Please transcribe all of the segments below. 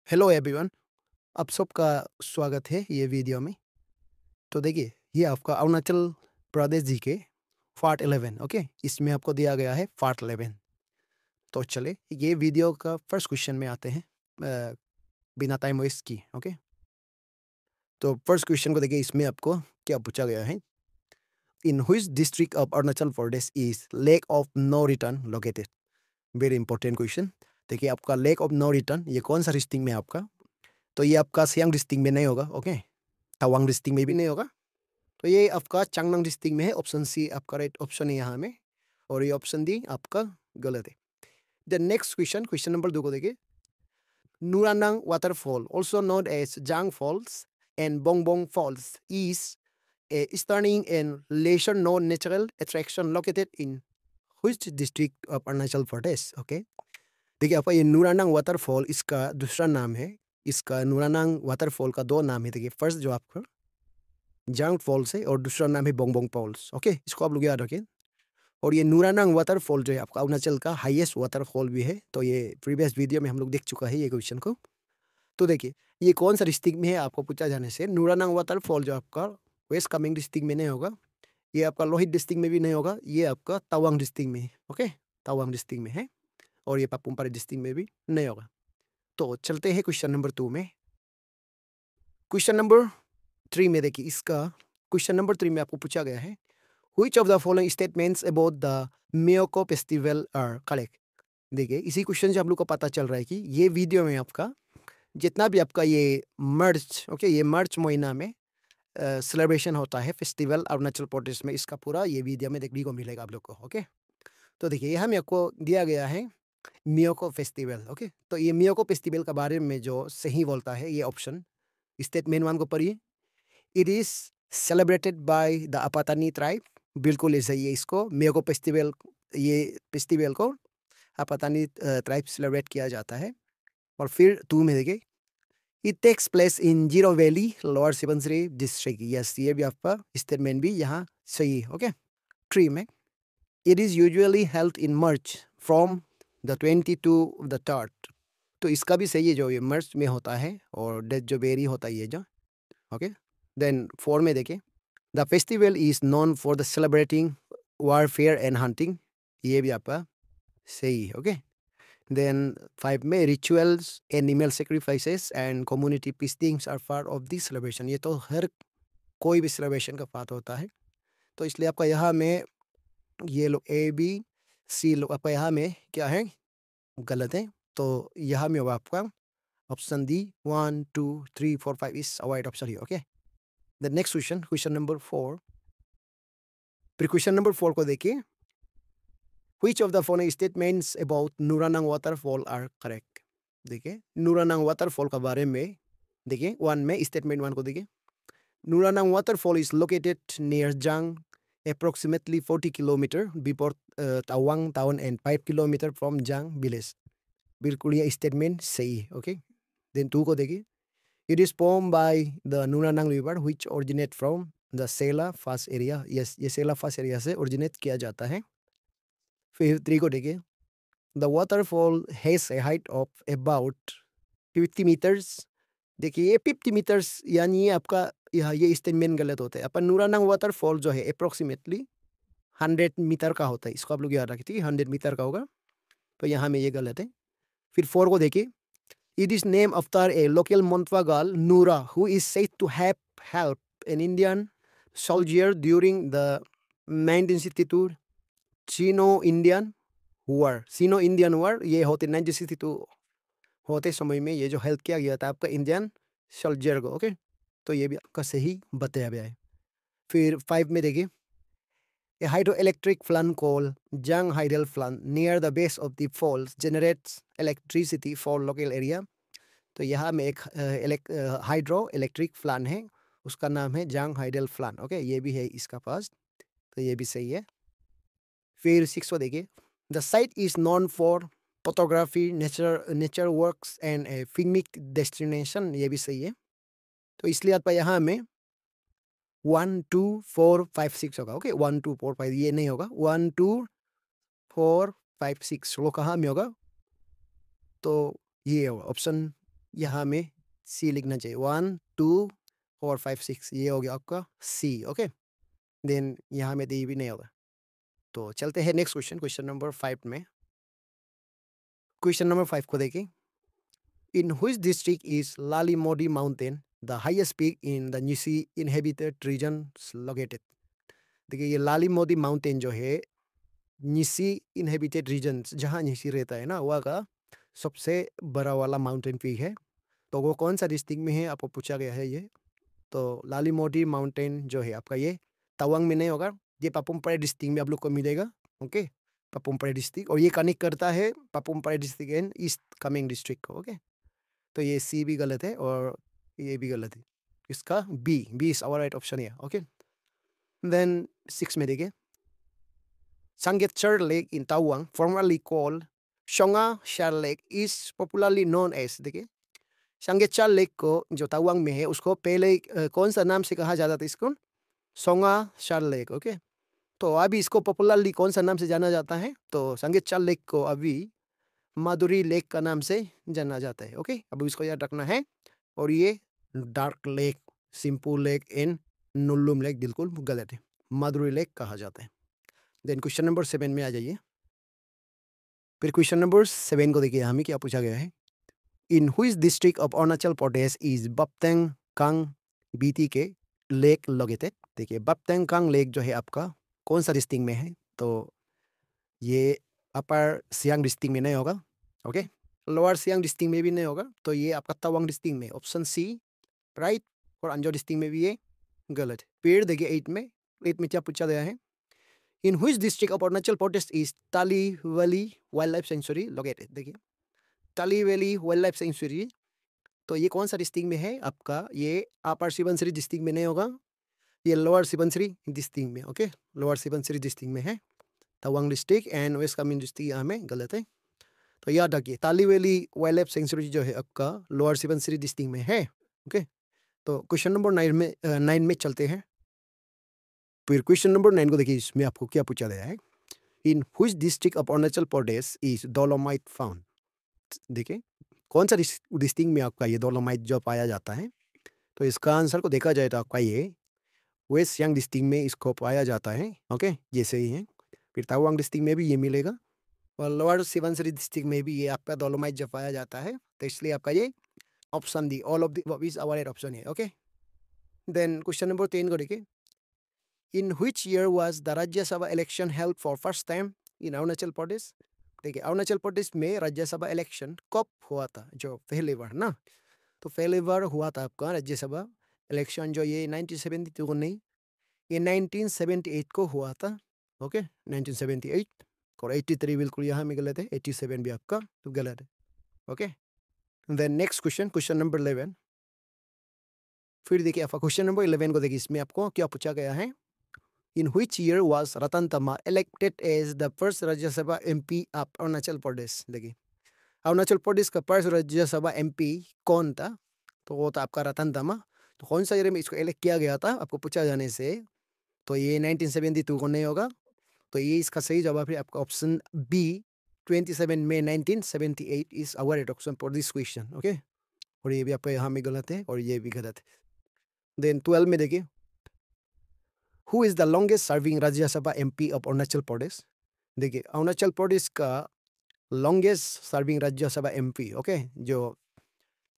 Hello everyone. आप सबका स्वागत है ये वीडियो में। तो देखिए, ये आपका अरुणाचल प्रदेश जी के पार्ट 11। ओके, इसमें आपको दिया गया है पार्ट 11। तो चले ये वीडियो का फर्स्ट क्वेश्चन में आते हैं बिना टाइम वेस्ट की। ओके, तो फर्स्ट क्वेश्चन को देखिए, इसमें आपको क्या पूछा गया है। In which district of Arunachal Pradesh is lake of no return located. Very important question. देखिए, आपका लेक ऑफ नो रिटर्न ये कौन सा डिस्ट्रिक्ट में है आपका। तो ये आपका सियांग डिस्ट्रिक्ट में नहीं होगा। ओके, तवांग डिस्ट्रिक्ट में भी नहीं होगा। तो ये आपका चांगलांग डिस्ट्रिक्ट में है। ऑप्शन सी आपका राइट ऑप्शन है यहाँ में, और ये ऑप्शन डी आपका गलत है। The next question, question number 2 को देखिए। Nuranang waterfall, also known as Jang Falls and Bongbong Falls, is a stunning and lesser-known natural attraction located in which district of Arunachal Pradesh? Okay, देखिए आपका ये नूरानंग waterfall इसका दूसरा नाम है। इसका नूरानंग वाटरफॉल का दो नाम है। देखिए, फर्स्ट जो आपका जांग फॉल्स है और दूसरा नाम है बोंगबोंग फॉल्स। ओके, इसको आप लोग याद रखें। और ये नूरानंग वाटरफॉल जो है आपका अरुणाचल का हाईएस्ट वाटरफॉल भी है। तो ये प्रीवियस वीडियो में हम लोग देख चुका है ये क्वेश्चन को। तो देखिए, ये कौन सा डिस्ट्रिक्ट में है आपको पूछा जाने से। नूरानंग वाटरफॉल जो आपका वेस्ट कामेंग डिस्ट्रिक्ट में नहीं होगा, ये आपका लोहित डिस्ट्रिक्ट में भी नहीं होगा, ये आपका तवांग डिस्ट्रिक्ट में है। ओके, तवांग डिस्ट्रिक्ट में है, और ये पापुमपारे डिस्ट्रिक्ट में भी नहीं होगा। तो चलते हैं क्वेश्चन नंबर 2 में। क्वेश्चन नंबर 3 में देखिए, इसका क्वेश्चन नंबर 3 में आपको पूछा गया है Which of the following statements about the Miyoko festival are correct? देखिए, इसी क्वेश्चन से हम लोग को पता चल रहा है कि ये वीडियो में आपका जितना भी आपका ये मार्च, ओके, ये मार्च महीना में सेलिब्रेशन होता है फेस्टिवल अरुणाचल प्रदेश में, इसका पूरा ये वीडियो में देखने को मिलेगा आप लोग को। ओके, तो देखिए, यहाँ में आपको दिया गया है मियोको फेस्टिवल। ओके, तो ये मियोको फेस्टिवल के बारे में जो सही बोलता है ये ऑप्शन स्टेटमेंट 1 को पढ़िए। It is celebrated by the Apatani tribe. बिल्कुल ये सही है। इसको मियोको फेस्टिवल, ये फेस्टिवल को अपातानी ट्राइब सेलिब्रेट किया जाता है। और फिर 2 में देखिए, it takes place in Ziro valley lower Subansiri district. Yes, ये भी आपका स्टेटमेंट भी यहाँ सही है। ओके, 3 में, it is usually held in March from the 20 to the 3rd। तो इसका भी सही है, जो ये मार्च में होता है, और डेट जो वेरी होता है ये जो। ओके, देन 4 में देखिए, the festival is known for the celebrating warfare and hunting. ये भी आपका सही है। ओके, देन 5 में, rituals animal sacrifices and community feastings are part of this celebration. ये तो हर कोई भी सेलिब्रेशन का पार्ट होता है। तो इसलिए आपका यहाँ में ये लोग ए बी सी लोग आपका यहाँ में क्या है, गलत है। तो यहाँ में होगा आपका option D 1 2 3 4 5 is right option here। Okay, the next question, question number 4। फिर क्वेश्चन नंबर 4 को देखिए। Which of the following statements about Nuranang waterfall are correct? देखिए, नूरानंग वाटरफॉल का बारे में देखिए, 1 में स्टेटमेंट 1 को देखिए। Nuranang waterfall is located near Jang, approximately 40 kilometer before Tawang town and 5 kilometer from Jang village। बिल्कुल ये स्टेटमेंट सही है। ओके, देन 2 को देखिए। It is formed by the Nuranang river which originate from the Sela Pass area। Yes, ये सेला पास area से originate किया जाता है। फिर 3 को देखिए। The waterfall has a height of about 50 meters। देखिए, ये 50 मीटर्स यानी ये आपका ये स्टेटमेंट गलत होता है। अपन नूरानंग वाटरफॉल जो है अप्रोक्सीमेटली 100 मीटर का होता है। इसको आप लोग याद रखिए, 100 मीटर का होगा। तो यहाँ में ये गलत है। फिर 4 को देखिए। It is named after a local Monpa girl Nura who is said to have help an Indian soldier during the 1962 Sino Indian war. Sino Indian war ये होते 1962 होते समय में ये जो हेल्प किया गया था आपका इंडियन सोल्जर को। ओके, तो ये भी आपका सही बताया गया है। फिर 5 में देखिए, a hydroelectric plant called Jang hydel plant near the base of the falls generates electricity for local area. तो यहाँ में एक हाइड्रो इलेक्ट्रिक प्लांट है, उसका नाम है जंग हाइडल प्लांट। ओके, ये भी है इसका पास, तो ये भी सही है। फिर 6 को देखिए। The site is non for photography, nature works and A picnic destination. ये भी सही है। तो इसलिए आपका यहाँ में 1 2 4 5 6 होगा। ओके, 1 2 4 5 ये नहीं होगा। 1 2 4 5 6 वो कहाँ में होगा, तो ये होगा ऑप्शन यहाँ में सी लिखना चाहिए। 1 2 4 5 6 ये हो गया आपका सी। ओके, देन यहाँ में डी भी नहीं होगा। तो चलते हैं नेक्स्ट क्वेश्चन, क्वेश्चन नंबर 5 में। क्वेश्चन नंबर 5 को देखिए। In which district is Lalimodi mountain the highest peak in the Nyishi inhabited region located. देखिए ये लालीमोडी माउंटेन जो है न्यूसी इनहेबिटेड रीजन, जहाँ न्यूसी रहता है ना, वहाँ का सबसे बड़ा वाला माउंटेन पीक है। तो वो कौन सा डिस्ट्रिक्ट में है आपको पूछा गया है ये। तो लालीमोडी माउंटेन जो है आपका ये तवांग में नहीं होगा, ये पापुम पारे डिस्ट्रिक्ट में आप लोग को मिलेगा। ओके, पापुम पारे डिस्ट्रिक्ट, और ये कनेक्ट करता है Papum Pare district and east Kameng district को। ओके, तो ये सी भी गलत है और ये भी गलत है। इसका b is our right option है। ओके, देन 6 में देखिए। Sangetchar Lake in Tawang, formerly called Shonga Shar Lake, is popularly known as, देखिए संगेच्चार लेक को जो तवांग में है उसको पहले कौन सा नाम से कहा जाता था इसको? सोंगा शार लेक। ओके, तो अभी इसको पॉपुलरली कौन सा नाम से जाना जाता है? तो संगेच्चार लेक को अभी माधुरी लेक का नाम से जाना जाता है। ओके, अब इसको याद रखना है। और ये dark lake, Simpu lake and Nullum lake बिल्कुल गलत है, माधुरी लेक कहा जाता है। देन क्वेश्चन नंबर 7 में आ जाइए। फिर क्वेश्चन नंबर 7 को देखिए हमें क्या पूछा गया है। In which district of Arunachal Pradesh is Bapteng Kang बीटी के लेक लोकेटेड। देखिए बप्तेंग कांग लेक जो है आपका कौन सा डिस्ट्रिक्ट में है? तो ये अपर सियांग डिस्ट्रिक्ट में नहीं होगा। ओके, लोअर सियांग डिस्ट्रिक्ट में भी नहीं होगा, तो ये आपका तवांग डिस्ट्रिक्ट में, ऑप्शन सी राइट। और अंजो डिस्ट्रिक्ट में भी ये गलत। फिर देखिए 8 में क्या पूछा गया है। In which district of Arunachal Pradesh is Tale valley wildlife sanctuary located. देखिए Tale valley wildlife century, तो ये कौन सा डिस्ट्रिक्ट में है आपका? ये अपर सुबनसिरी डिस्ट्रिक्ट में नहीं होगा, ये लोअर सुबनसिरी डिस्ट्रिक्ट में। ओके, लोअर सुबनसिरी डिस्ट्रिक्ट में है Tawang district, and west Kameng district यहाँ में गलत है। तो याद रखिए ताली वैली वाइल्ड लाइफ सेंचुरी जो है आपका लोअर सुबनसिरी डिस्ट्रिक्ट में है। ओके, तो क्वेश्चन नंबर 9 में चलते हैं। फिर क्वेश्चन नंबर 9 को देखिए, इसमें आपको क्या पूछा गया है। In which district of Arunachal Pradesh is dolomite found. देखिए कौन सा डिस्ट्रिक्ट में आपका ये डोलोमाइट जो पाया जाता है? तो इसका आंसर को देखा जाए तो आपका ये वेस्ट सियांग डिस्ट्रिक्ट में इसको पाया जाता है। ओके, जैसे ही है। फिर तवांग डिस्ट्रिक्ट में भी ये मिलेगा, और लोअर सुबनसिरी डिस्ट्रिक्ट में भी ये आपका डोलोमाइट जो पाया जाता है। तो इसलिए आपका ये option D, all of the is our right option है। ओके, देन क्वेश्चन नंबर 10 को देखिए। In which year was the Rajya Sabha election held for first time in Arunachal Pradesh. देखिए अरुणाचल प्रदेश में राज्यसभा इलेक्शन कब हुआ था? जो पहली बार ना, तो पहली बार हुआ था आपका राज्यसभा इलेक्शन जो ये 1972 को नहीं, ये 1978 को हुआ था। ओके, 1978 और 83 बिल्कुल यहाँ में गलत है, 87 भी आपका तो गलत है। Okay, then next question, question number 11। फिर देखिए आपका क्वेश्चन नंबर 11 को देखिए, इसमें आपको क्या पूछा गया है। In which year was Ratan Tama elected as the first Rajya Sabha MP of Arunachal Pradesh. देखिए अरुणाचल प्रदेश का फर्स्ट राज्यसभा एमपी कौन था? तो वो था आपका रतन तमा। तो कौन सा ईयर में इसको इलेक्ट किया गया था आपको पूछा जाने से, तो ये 1972 को नहीं होगा। तो ये इसका सही जवाब है आपका option b, 27 May 1978 is our right option for this question. Okay, और ये भी आपका यहाँ में गलत है और ये भी गलत है। देन 12 में देखिए, who is the longest serving Rajya Sabha MP of Arunachal Pradesh. देखिए अरुणाचल प्रदेश का longest serving Rajya Sabha MP, okay, जो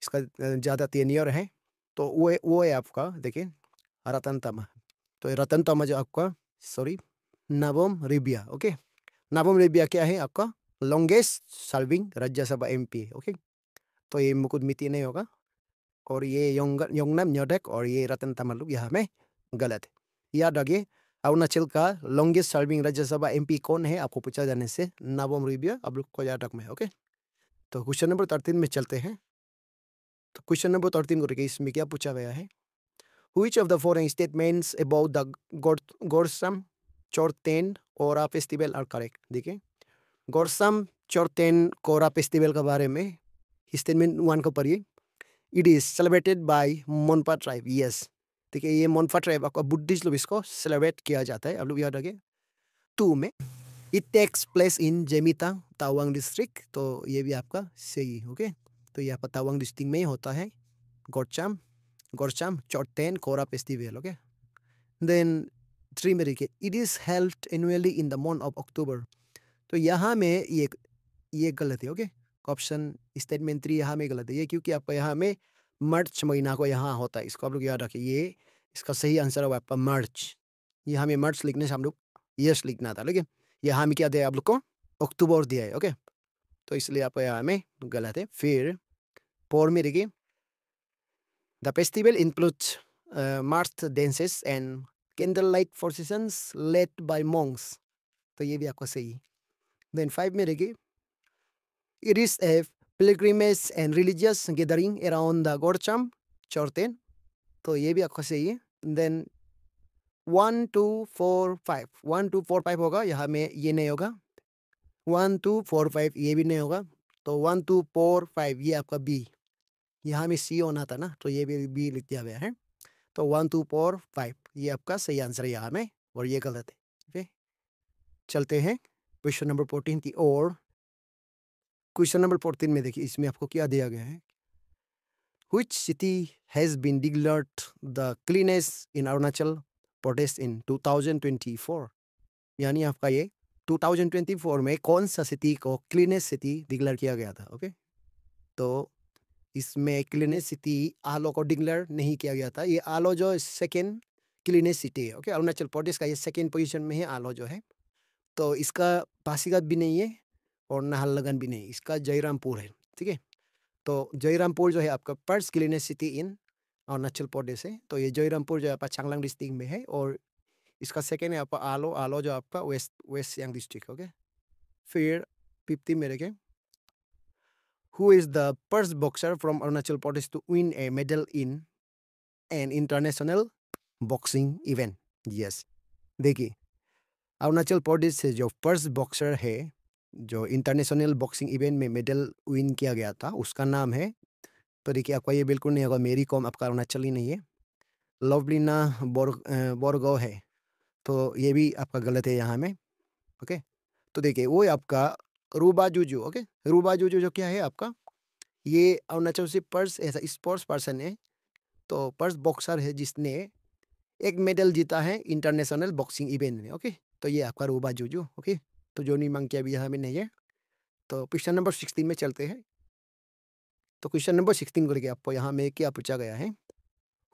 इसका ज़्यादा टेन्योर है, तो वो है आपका देखिए रतन तमा। तो रतन तमा जो आपका नाबम रिबिया। ओके, नाबम रिबिया क्या है आपका लॉन्गेस्ट सर्विंग राज्यसभा एमपी है। ओके, तो ये मुकुट मिती नहीं होगा, और ये योंगनाम न्योडेक और ये रतन तमा लोग यहाँ में गलत है। याद रखिए अरुणाचल का लॉन्गेस्ट सर्विंग राज्यसभा एमपी कौन है आपको पूछा जाने से नाबम रिबिया आप लोग को याद रखना है। ओके, तो क्वेश्चन नंबर 13 में चलते हैं। तो क्वेश्चन नंबर 13 को देखिए, इसमें क्या पूछा गया है। Which of the following statements about the Gorsam Chorten Kora festival are correct? देखिए गोरसम चौरतेन कोरा फेस्टिवल के बारे में स्टेटमेंट 1 को पढ़िए। It is celebrated by Monpa tribe. Yes, देखिए ये मोनपा ट्राइब आपका बुद्धिस्ट लोग इसको सेलिब्रेट किया जाता है, आप लोग याद रखिए। 2 में it takes place in Zemithang Tawang district, तो ये भी आपका सही। ओके, तो तो यहाँ पर तवांग डिस्ट्रिक्ट में ही होता है गोरचाम चोरतेन कोरा फेस्टिवल. ओके, देन 3 में देखिए it is held annually in the month of October. तो यहाँ में ये गलत है. ओके, ऑप्शन स्टेटमेंट 3 यहाँ में गलत है ये, क्योंकि आपका यहाँ में मार्च महीना को यहाँ होता है. इसको आप लोग याद रखिए. ये इसका सही आंसर होगा आपका मार्च. यहाँ में मार्च लिखने से हम लोग यस लिखना था, लेकिन यहाँ में क्या दिया है आप लोग को, अक्टूबर दिया है. ओके, तो इसलिए आपका यहाँ में गलत है. फिर 4 में देखिए the festival includes March dances and candle light processions led by Monks. तो ये भी आपका सही है. देन 5 में देखिए it is a pilgrimage and religious gathering around the Gorcham Chorten. तो ये भी आपका सही है. देन 1 2 4 5 1 2 4 5 होगा, यहाँ में ये नहीं होगा. 1 2 4 5 ये भी नहीं होगा. तो 1 2 4 5 ये आपका बी. यहाँ में सी होना था ना, तो ये भी बी लिख दिया गया है. तो 1 2 4 5 ये आपका सही आंसर है यहाँ में, और ये गलत है. ओके, चलते हैं क्वेश्चन नंबर 14 की ओर. क्वेश्चन नंबर 14 में देखिए इसमें आपको क्या दिया गया है. Which city has been declared the cleanest in Arunachal Pradesh in 2024? यानी आपका ये 2024 में कौन सा सिटी को क्लीनेस्ट सिटी डिक्लेयर किया गया था. ओके, तो इसमें क्लीनेस्ट सिटी आलो को डिक्लेयर नहीं किया गया था. ये आलो जो सेकेंड क्लीनेस्ट सिटी है. ओके, अरुणाचल प्रदेश का ये सेकेंड पोजीशन में है आलो जो है. तो इसका पासीघाट भी नहीं है और नाहरलगुन भी नहीं, इसका जयरामपुर है. ठीक है, तो जयरामपुर जो है आपका first cleanest city in Arunachal Pradesh है. तो ये जयरामपुर जो है आपका चांगलांग डिस्ट्रिक्ट में है, और इसका सेकेंड है आपका आलो जो आपका वेस्ट सियांग डिस्ट्रिक्ट. ओके, फिर 50 में देखें who is the first boxer from Arunachal Pradesh to win a medal in an international boxing event. Yes, देखिए अरुणाचल प्रदेश से जो फर्स्ट बॉक्सर है जो इंटरनेशनल बॉक्सिंग इवेंट में मेडल विन किया गया था, उसका नाम है, तो देखिए आपका ये बिल्कुल नहीं होगा, मेरी कॉम आपका अरुणाचली नहीं है, लवलीना बोरगो है. तो ये भी आपका गलत है यहाँ में. ओके, तो देखिए वो आपका रूबा जूजू. ओके, रूबा जूजू जो क्या है आपका, ये अरुणाचल से फर्स्ट ऐसा स्पोर्ट्स पर्सन है, तो फर्स्ट बॉक्सर है जिसने एक मेडल जीता है इंटरनेशनल बॉक्सिंग इवेंट में. ओके, तो ये आपका रूबा जूजू. ओके, तो जोनी मंकिया भी यहाँ में नहीं है. तो क्वेश्चन नंबर 16 में चलते हैं. तो क्वेश्चन नंबर 16 करके आपको यहाँ में क्या पूछा गया है,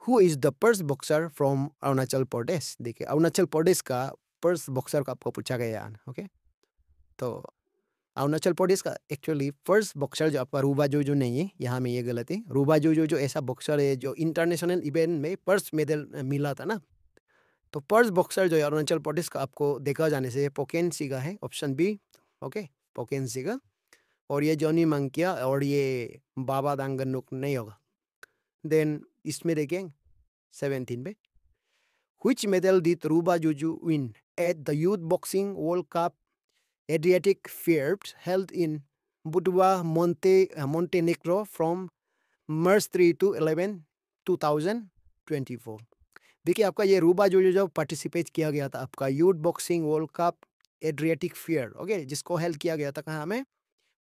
who is the first boxer from Arunachal Pradesh. देखिए अरुणाचल प्रदेश का फर्स्ट बॉक्सर का आपको पूछा गया है. ओके, तो अरुणाचल प्रदेश का एक्चुअली फर्स्ट बॉक्सर जो आपका रूबा जो नहीं है, यहाँ में ये गलत है. रूबा जो ऐसा बॉक्सर है जो इंटरनेशनल इवेंट में फर्स्ट मेडल मिला था ना. तो फर्स्ट बॉक्सर जो है अरुणाचल प्रदेश का आपको देखा जाने से पोकेन सिगा है, ऑप्शन बी. ओके, पोकेन सिगा. और ये जॉनी मंकिया और ये बाबा दांगनुक नहीं होगा. देन इसमें देखें 17 में Which medal did Ruba Juju win at the Youth Boxing World Cup Adriatic Fair held in Budva, Montenegro from March 3 to 11, 2024? देखिए आपका ये रूबा जुजू जो पार्टिसिपेट किया गया था आपका youth boxing world cup Adriatic fair. Okay, जिसको हेल्ड किया गया था कहाँ में,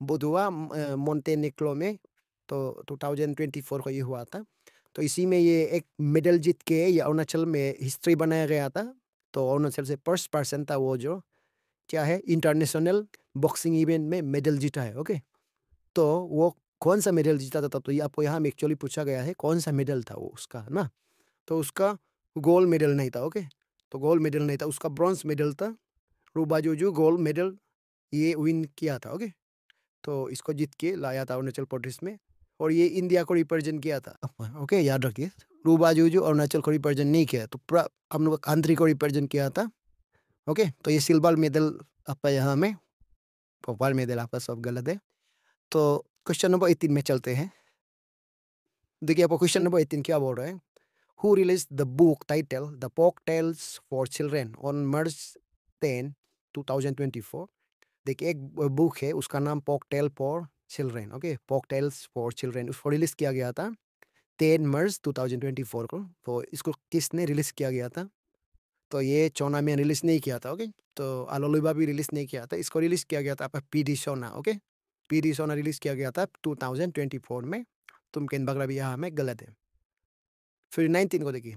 बुधवा मोंटेनेग्रो में. तो 2024 को ये हुआ था. तो इसी में ये एक मेडल जीत के ये अरुणाचल में हिस्ट्री बनाया गया था. तो अरुणाचल से फर्स्ट पर्सन था वो जो क्या है इंटरनेशनल बॉक्सिंग इवेंट में मेडल जीता है. ओके, तो वो कौन सा मेडल जीता था, तो ये आपको यहाँ में एक्चुअली पूछा गया है कौन सा मेडल था वो उसका ना. तो उसका गोल्ड मेडल नहीं था. ओके, तो गोल्ड मेडल नहीं था, उसका ब्रॉन्ज मेडल था. रूबा जूजू गोल्ड मेडल ये विन किया था. ओके, तो इसको जीत के लाया था अरुणाचल प्रदेश में, और ये इंडिया को रिप्रेजेंट किया था. ओके, याद रखिए रूबा जूजू अरुणाचल को रिप्रेजेंट नहीं किया, तो पूरा हम लोग कंट्री को रिप्रेजेंट किया था. ओके, तो ये सिल्वर मेडल आपका यहाँ में, भोपाल मेडल आपका सब गलत है. तो क्वेश्चन नंबर 18 में चलते हैं. देखिए आपको क्वेश्चन नंबर 18 क्या बोल रहा है, who release the book title the folk tales for children on March 10, 2024? देखिए एक बुक है उसका नाम folk tale for children. Okay, folk tales for children, उसको रिलीज किया गया था 10 मार्च 2024 को. तो इसको किसने रिलीज किया गया था, तो ये चोना में रिलीज नहीं किया था. ओके, तो आलोलुबा भी रिलीज नहीं किया था, इसको रिलीज किया गया था आपका पी डी सोना. ओके, पीडी सोना रिलीज किया गया था 2024 में। तुमकेन बगरा भी यहाँ में गलत है। फिर 19 को देखिए,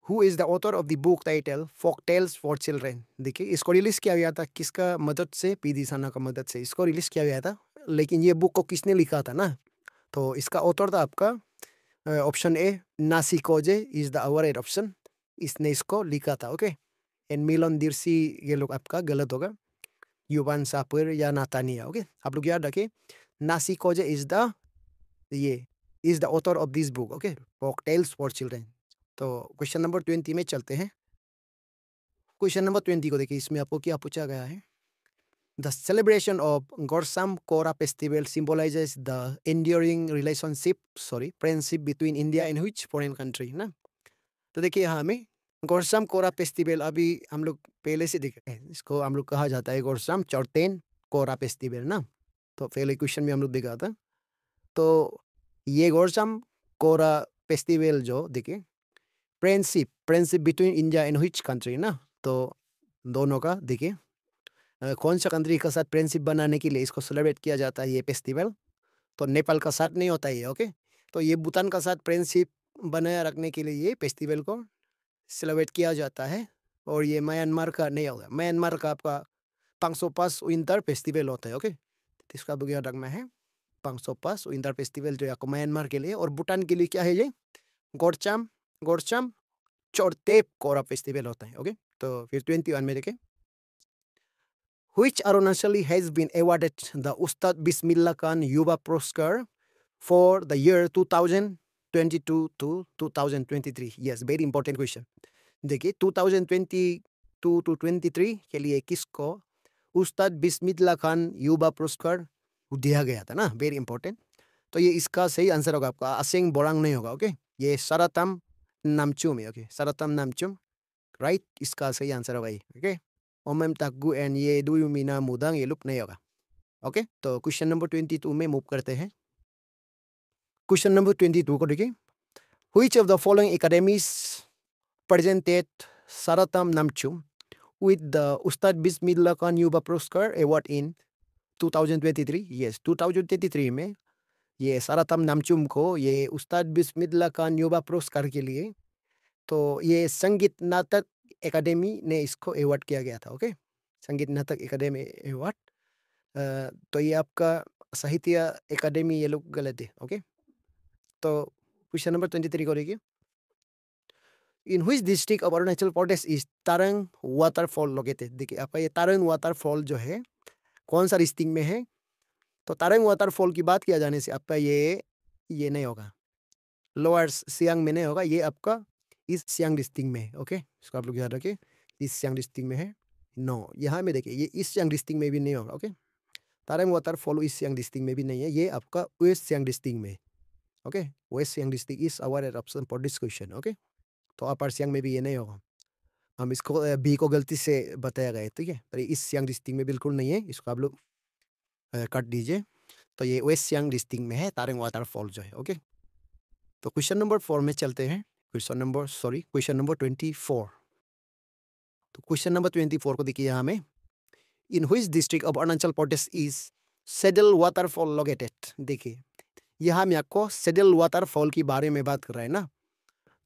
who is the author of the book title folk tales for children. देखिए इसको रिलीज किया गया था किसका मदद से, पीडी सोना का मदद से इसको रिलीज किया गया था। लेकिन ये बुक को किसने लिखा था ना, तो इसका ऑथर था आपका option A Nasi Koje is the right option, इसने इसको लिखा था। ओके, एंड मिलन दिर्सी ये लोग आपका गलत होगा, युवान सापुर या नातानिया। ओके, आप लोग याद रखिए Nasi Koje is the author of this book. Okay, folk tales for children. तो क्वेश्चन नंबर 20 में चलते हैं। क्वेश्चन नंबर 20 को देखिए, इसमें आपको क्या पूछा गया है। The celebration of Gorsam Kora festival symbolizes the enduring friendship between India and which foreign country ना। तो देखिए यहाँ हमें गोरसाम कोरा फेस्टिवल अभी हम लोग पहले से देखे हैं, इसको हम लोग कहा जाता है गोरसाम चौरतेन कोरा फेस्टिवल ना। तो पहले क्वेश्चन में हम लोग देखा था। तो ये गोरसाम कोरा फेस्टिवल जो देखिए friendship between India and which country ना, तो दोनों का देखिए कौन सा कंट्री का साथ फ्रेंडशिप बनाने के लिए इसको सेलिब्रेट किया जाता है ये फेस्टिवल। तो नेपाल का साथ नहीं होता है। ओके, तो ये भूटान का साथ फ्रेंडशिप बनाए रखने के लिए ये फेस्टिवल को सेलिब्रेट किया जाता है। और ये म्यांमार का नहीं होगा, म्यांमार का आपका पांगसोपास विंटर फेस्टिवल होता है। ओके, तो इसका बुक याद रखना है, पांगसोपास विंटर फेस्टिवल जो आपको म्यांमार के लिए, और भूटान के लिए क्या है ये गोरचाम चोरतेप कोरा फेस्टिवल होता है। ओके, तो फिर 21 में देखें, Which Arunachali has been awarded the Ustad Bismillah Khan Yuva Puruskar for the year 2022 to 2023? Yes, very important question. देखिए 2022 to 23 के लिए किसको उस्ताद बिस्मिल्लाह खान युवा पुरस्कार दिया गया था ना, वेरी इंपॉर्टेंट। तो ये इसका सही आंसर होगा आपका असेंग बोरांग नहीं होगा। ओके, ये सरतम नामचुम है। ओके, सरतम नामचुम राइट, इसका सही आंसर होगा ये। ओके, ओमम ताकू एंड ये दुयु मीना मुदांग ये लुक नहीं होगा। ओके, तो क्वेश्चन नंबर 22 में मूव करते हैं। क्वेश्चन नंबर 22 को देखिए, which of the following academies presented Sartam Namchum with the Ustad Bismillah Khan Yuva Puruskar Award in 2023? Yes, 2023 में ये सरतम नामचुम को ये उस्ताद बिस्मिल्लाह खान युवा पुरस्कार के लिए तो ये संगीत नाटक एकेडमी ने इसको अवार्ड किया गया था। ओके, संगीत नाटक एकेडमी अवार्ड। तो ये आपका साहित्य एकेडमी ये लोग गलत है। ओके, तो क्वेश्चन नंबर 23 को देखिए, in which district of Arunachal Pradesh is Tarang waterfall located. देखिए आपका ये तारंग वाटरफॉल जो है कौन सा डिस्ट्रिक्ट में है। तो तारंग वाटरफॉल की बात किया जाने से आपका ये नहीं होगा, लोअर सियांग में नहीं होगा, ये आपका ईस्ट सियांग डिस्ट्रिक्ट में है। ओके, इसको आप लोग याद रखिए, ईस्ट सियांग डिस्ट्रिक्ट में है। नो, यहाँ में देखिए ये ईस्ट सियांग डिस्ट्रिक्ट में भी नहीं होगा। Okay, Tarang waterfall east Siang district में भी नहीं है, ये आपका वेस्ट सियांग डिस्ट्रिक्ट में। Okay, west Siang district is our option for this question. Okay, तो अपर सियांग में भी ये नहीं होगा, हम इसको बी को गलती से बताया गया है। ठीक है, तो ईस्ट सियांग डिस्ट्रिक्ट में बिल्कुल नहीं है, इसको आप लोग काट दीजिए। तो ये वेस्ट सियांग डिस्ट्रिक्ट में है तारंग वाटरफॉल जो है। ओके, तो क्वेश्चन नंबर 4 में चलते हैं। Question number 24। तो क्वेश्चन नंबर 24 को देखिए यहाँ में, इन which district of Arunachal Pradesh is saddle waterfall located. देखिए यहाँ में आपको सेडल वाटरफॉल के बारे में बात कर रहा है ना।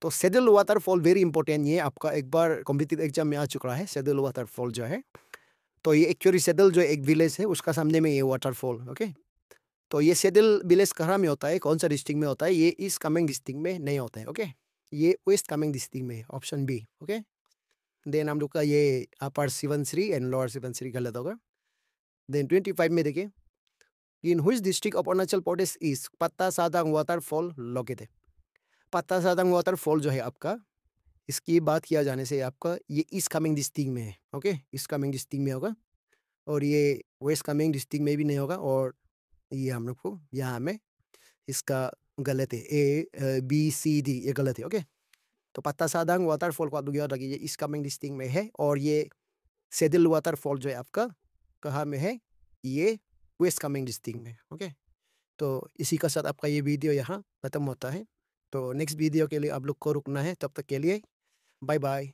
तो सेडल वाटरफॉल वेरी इंपॉर्टेंट, ये आपका एक बार कॉम्पिटिटिव एग्जाम में आ चुका है सेडल वाटरफॉल जो है। तो ये एक्चुअली सेडल जो एक विलेज है उसका सामने में ये वाटरफॉल। ओके, तो ये सेडल विलेज कहाँ में होता है, कौन सा डिस्ट्रिक्ट में होता है, ये ईस्ट कामेंग डिस्ट्रिक्ट में नहीं होता है। ओके, ये वेस्ट कामेंग डिस्ट्रिक्ट में, ऑप्शन बी। ओके, देन हम लोग का ये अपर सिवनश्री एंड लोअर सिवनश्री गलत होगा। देन 25 में देखिए, in which district of Arunachal Pradesh is पत्ता सादांग वाटरफॉल लोकेटेड। पत्ता सादांग वाटरफॉल जो है आपका, इसकी बात किया जाने से आपका ये ईस्ट कामेंग डिस्ट्रिक्ट में है। ओके, ईस्ट कामेंग डिस्ट्रिक्ट में होगा, और ये वेस्ट कामेंग डिस्ट्रिक्ट में भी नहीं होगा, और ये हम लोग को यहाँ में इसका गलत है, ए बी सी डी ये गलत है। ओके, तो पत्ता सादांग वाटरफॉल को आप लोग याद रखिए, ये ईस्ट कामेंग डिस्ट्रिक्ट में है, और ये सेडल वाटरफॉल जो है आपका कहाँ में है, ये वेस्ट कामेंग डिस्ट्रिक्ट में। ओके, तो इसी का साथ आपका ये वीडियो यहाँ खत्म होता है। तो नेक्स्ट वीडियो के लिए आप लोग को रुकना है, तब तक के लिए बाय बाय।